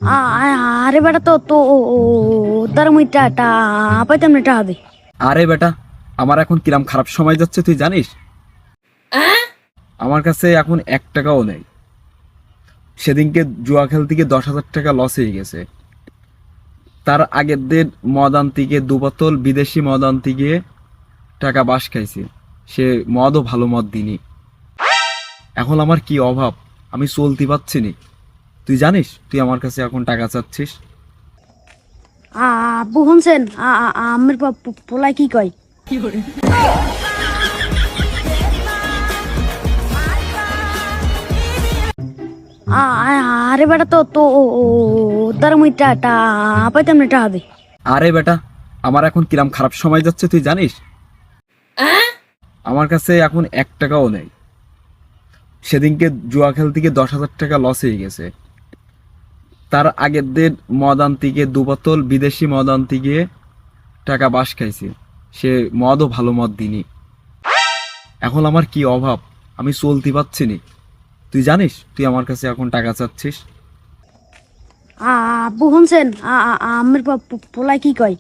আরে বেটা, তো তো তার মুই টাটা পাইতাম না, টাকা দে। আরে বেটা, আমার এখন কিরাম খারাপ সময় যাচ্ছে তুই জানিস? আমার কাছে এখন 1 টাকাও নেই। সেদিনকে জুয়া খেলতে গিয়ে 10,000 টাকা লস হয়ে গেছে। তার আগের দিন মদ আনতে গিয়ে 2 বোতল বিদেশি মদ আনতে গিয়ে টাকা বাস খাইছি। সে মদও ভালো মদ দিনি। এখন আমার কি অভাব, আমি চলতে পারছি নি। তুই জানিস তুই আমার কাছে এখন টাকা চাচ্ছিস? আব্বু শুনছেন? আমার পোলাই কি কয়? আরে বেটা, তো তো তার মুই টাটা পাইতাম না, টাকা দে। আরে বেটা, আমার এখন কিরাম খারাপ সময় যাচ্ছে তুই জানিস? আমার কাছে এখন 1 টাকাও নেই। সেদিনকে জুয়া খেলতে গিয়ে 10,000 টাকা লস হয়ে গেছে। তার আগের দিন মদ আনতে গিয়ে 2 বোতল বিদেশি মদ আনতে গিয়ে টাকা বাস খাইছি। সে মদও ভালো মদ দিনি। এখন আমার কি অভাব, আমি চলতে পারছি নি। তুই জানিস তুই আমার কাছে এখন টাকা চাচ্ছিস? আব্বু শুনছেন? আমার পোলাই কি কয়?